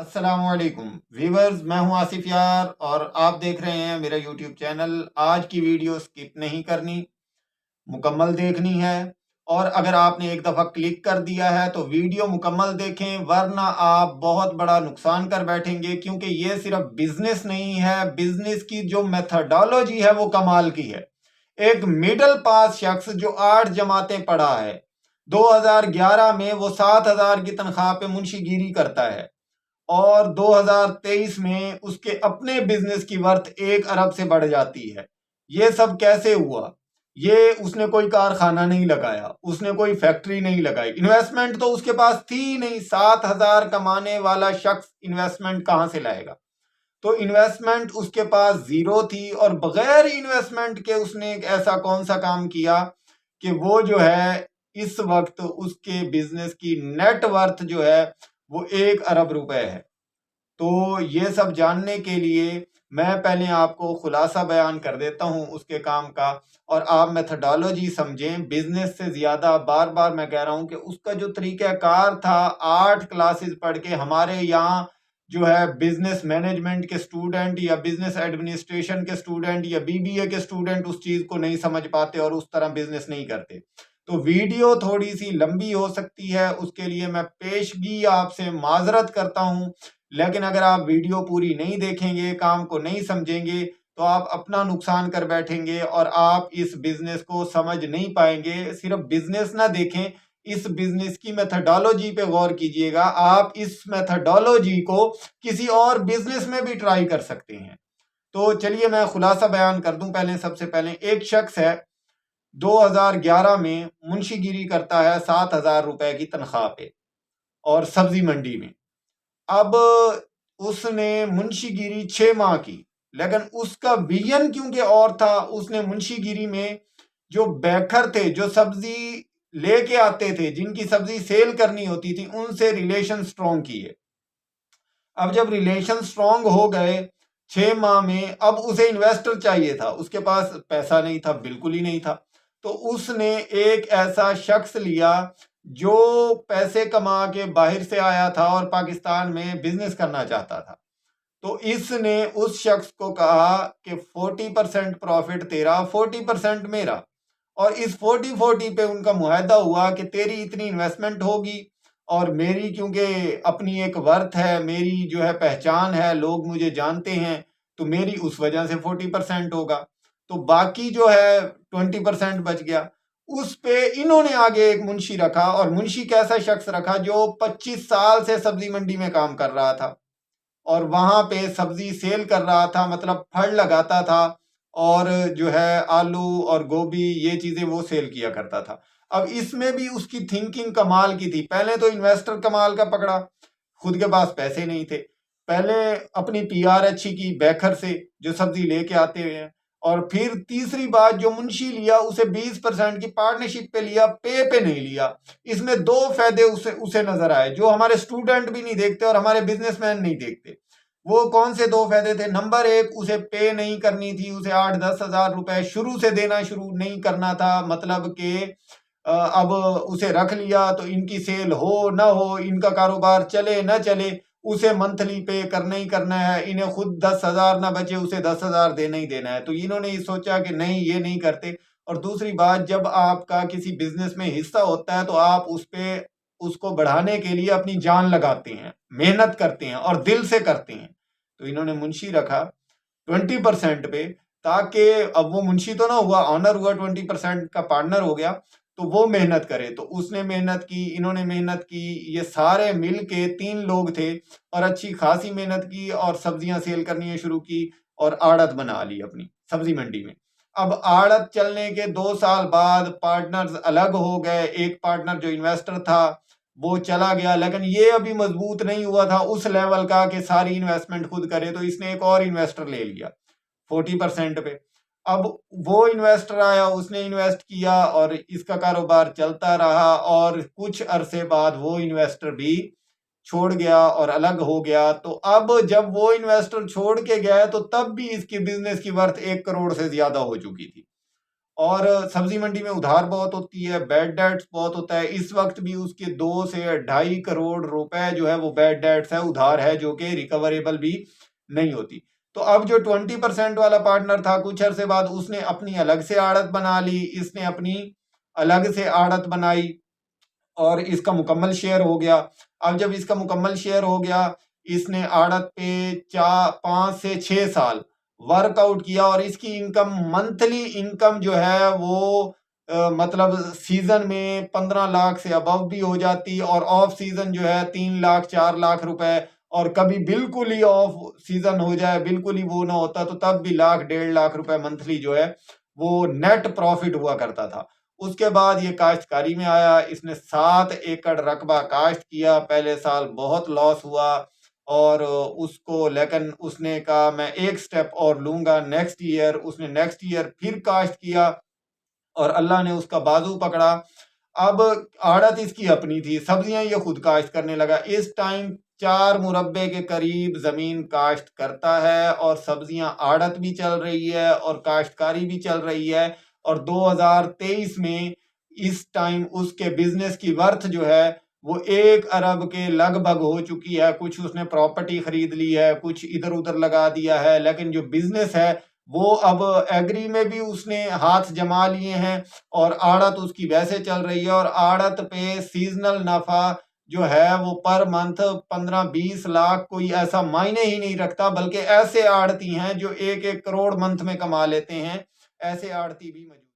अस्सलाम वालेकुम व्यूवर्स, मैं हूं आसिफ यार और आप देख रहे हैं मेरा यूट्यूब चैनल। आज की वीडियो स्किप नहीं करनी, मुकम्मल देखनी है। और अगर आपने एक दफ़ा क्लिक कर दिया है तो वीडियो मुकम्मल देखें, वरना आप बहुत बड़ा नुकसान कर बैठेंगे, क्योंकि ये सिर्फ बिजनेस नहीं है, बिजनेस की जो मेथडोलॉजी है वो कमाल की है। एक मिडिल पास शख्स जो 8 जमातें पढ़ा है, 2011 में वो 7,000 की तनख्वाह पे मुंशीगिरी करता है और 2023 में उसके अपने बिजनेस की वर्थ 1 अरब से बढ़ जाती है। ये सब कैसे हुआ? ये उसने कोई कारखाना नहीं लगाया, उसने कोई फैक्ट्री नहीं लगाई, इन्वेस्टमेंट तो उसके पास थी ही नहीं। 7,000 कमाने वाला शख्स इन्वेस्टमेंट कहां से लाएगा? तो इन्वेस्टमेंट उसके पास जीरो थी, और बगैर इन्वेस्टमेंट के उसने एक ऐसा कौन सा काम किया कि वो जो है इस वक्त उसके बिजनेस की नेट वर्थ जो है वो 1 अरब रुपए है। तो ये सब जानने के लिए मैं पहले आपको खुलासा बयान कर देता हूं उसके काम का, और आप मेथडोलॉजी समझें। बिजनेस से ज्यादा बार बार मैं कह रहा हूं कि उसका जो तरीक़ाकार था, 8 क्लासेस पढ़ के हमारे यहाँ जो है बिजनेस मैनेजमेंट के स्टूडेंट या बिजनेस एडमिनिस्ट्रेशन के स्टूडेंट या बीबीए के स्टूडेंट उस चीज को नहीं समझ पाते और उस तरह बिजनेस नहीं करते। तो वीडियो थोड़ी सी लंबी हो सकती है, उसके लिए मैं पेशगी आपसे माजरत करता हूं। लेकिन अगर आप वीडियो पूरी नहीं देखेंगे, काम को नहीं समझेंगे, तो आप अपना नुकसान कर बैठेंगे और आप इस बिजनेस को समझ नहीं पाएंगे। सिर्फ बिजनेस ना देखें, इस बिजनेस की मेथडोलॉजी पे गौर कीजिएगा। आप इस मेथडोलॉजी को किसी और बिजनेस में भी ट्राई कर सकते हैं। तो चलिए मैं खुलासा बयान कर दूं। पहले सबसे पहले एक शख्स है, 2011 में मुंशीगिरी करता है 7,000 रुपए की तनख्वाह पे और सब्जी मंडी में। अब उसने मुंशीगिरी 6 माह की, लेकिन उसका विजन क्योंकि और था। उसने मुंशीगिरी में जो बैकर थे, जो सब्जी लेके आते थे, जिनकी सब्जी सेल करनी होती थी, उनसे रिलेशन स्ट्रॉन्ग किए। अब जब रिलेशन स्ट्रॉन्ग हो गए 6 माह में, अब उसे इन्वेस्टर चाहिए था। उसके पास पैसा नहीं था, बिल्कुल ही नहीं था। तो उसने एक ऐसा शख्स लिया जो पैसे कमा के बाहर से आया था और पाकिस्तान में बिजनेस करना चाहता था। तो इसने उस शख्स को कहा कि 40% प्रॉफिट तेरा, 40% मेरा। और इस 40-40 पे उनका मुआहदा हुआ कि तेरी इतनी इन्वेस्टमेंट होगी और मेरी क्योंकि अपनी एक वर्थ है, मेरी जो है पहचान है, लोग मुझे जानते हैं, तो मेरी उस वजह से 40% होगा। तो बाकी जो है 20% बच गया। उस पे इन्होंने आगे एक मुंशी रखा, और मुंशी कैसा शख्स रखा? जो 25 साल से सब्जी मंडी में काम कर रहा था और वहां पे सब्जी सेल कर रहा था, मतलब फड़ लगाता था, और जो है आलू और गोभी ये चीजें वो सेल किया करता था। अब इसमें भी उसकी थिंकिंग कमाल की थी। पहले तो इन्वेस्टर कमाल का पकड़ा, खुद के पास पैसे नहीं थे। पहले अपनी पीआर अच्छी की बैकर से जो सब्जी लेके आते हुए हैं, और फिर तीसरी बात, जो मुंशी लिया उसे 20% की पार्टनरशिप पे लिया, पे नहीं लिया। इसमें दो फायदे उसे उसे नजर आए, जो हमारे स्टूडेंट भी नहीं देखते और हमारे बिजनेसमैन नहीं देखते। वो कौन से दो फायदे थे? नंबर एक, उसे पे नहीं करनी थी, उसे 8-10 हज़ार रुपए शुरू से देना शुरू नहीं करना था। मतलब कि अब उसे रख लिया तो इनकी सेल हो ना हो, इनका कारोबार चले ना चले, उसे मंथली पे करना ही करना है। इन्हें खुद 10,000 ना बचे, उसे 10,000 देना ही देना है। तो इन्होंने ये सोचा कि नहीं, ये नहीं करते। और दूसरी बात, जब आपका किसी बिजनेस में हिस्सा होता है तो आप उस पे उसको बढ़ाने के लिए अपनी जान लगाते हैं, मेहनत करते हैं और दिल से करते हैं। तो इन्होंने मुंशी रखा 20% पे, ताकि अब वो मुंशी तो ना हुआ, ऑनर हुआ, 20% का पार्टनर हो गया, तो वो मेहनत करे। तो उसने मेहनत की, इन्होंने मेहनत की, ये सारे मिल के 3 लोग थे और अच्छी खासी मेहनत की और सब्जियां सेल करनी शुरू की और आड़त बना ली अपनी सब्जी मंडी में। अब आड़त चलने के 2 साल बाद पार्टनर्स अलग हो गए। एक पार्टनर जो इन्वेस्टर था वो चला गया, लेकिन ये अभी मजबूत नहीं हुआ था उस लेवल का कि सारी इन्वेस्टमेंट खुद करे। तो इसने एक और इन्वेस्टर ले लिया 40% पे। अब वो इन्वेस्टर आया, उसने इन्वेस्ट किया और इसका कारोबार चलता रहा, और कुछ अरसे बाद वो इन्वेस्टर भी छोड़ गया और अलग हो गया। तो अब जब वो इन्वेस्टर छोड़ के गया तो तब भी इसकी बिजनेस की वर्थ 1 करोड़ से ज्यादा हो चुकी थी। اور سبزی منڈی میں ادھار بہت ہوتی ہے، بیڈ ڈیٹس بہت ہوتا ہے. اس وقت بھی اس کے 2 سے 2.5 کروڑ روپے جو ہے وہ بیڈ ڈیٹس ہے، ادھار ہے، جو کہ ریکوریبل بھی نہیں ہوتی. تو اب جو 20% والا پارٹنر تھا، کچھ عرصے بعد اس نے اپنی الگ سے آڑت بنا لی، اس نے اپنی الگ سے آڑت بنائی اور اس کا مکمل شیئر ہو گیا. اب جب اس کا مکمل شیئر ہو گیا، اس نے آڑت پہ 5 سے 6 سال ورک آؤٹ کیا اور اس کی انکم، منتھلی انکم جو ہے وہ مطلب سیزن میں 15 لاکھ سے ابو بھی ہو جاتی، اور آف سیزن جو ہے 3 لاکھ 4 لاکھ روپے، اور کبھی بالکل ہی آف سیزن ہو جائے، بالکل ہی وہ نہ ہوتا تو تب بھی 1 لاکھ 1.5 لاکھ روپے منتھلی جو ہے وہ نیٹ پروفٹ ہوا کرتا تھا. اس کے بعد یہ کاشتکاری میں آیا، اس نے 7 ایکڑ رقبہ کاشت کیا. پہلے سال بہت لاس ہوا اور اس کو، لیکن اس نے کہا میں ایک سٹیپ اور لوں گا. نیکسٹ ایئر اس نے پھر کاشت کیا اور اللہ نے اس کا بازو پکڑا. اب آڑت اس کی اپنی تھی، سبزیاں یہ خود کاشت کرنے لگا. اس ٹائم 4 مربع کے قریب زمین کاشت کرتا ہے اور سبزیاں آڑت بھی چل رہی ہے اور کاشتکاری بھی چل رہی ہے. اور 2023 میں اس ٹائم اس کے بزنس کی ورتھ جو ہے وہ 1 ارب کے لگ بھگ ہو چکی ہے. کچھ اس نے پراپرٹی خرید لی ہے، کچھ ادھر ادھر لگا دیا ہے، لیکن جو بزنس ہے وہ اب ایگری میں بھی اس نے ہاتھ جما لیے ہیں اور آڑت اس کی ویسے چل رہی ہے. اور آڑت پہ سیزنل نفع جو ہے وہ پر منتھ 15-20 لاکھ کوئی ایسا معنی ہی نہیں رکھتا، بلکہ ایسے آڑتی ہیں جو 1-1 کروڑ منتھ میں کما لیتے ہیں. ایسے آڑتی بھی موجود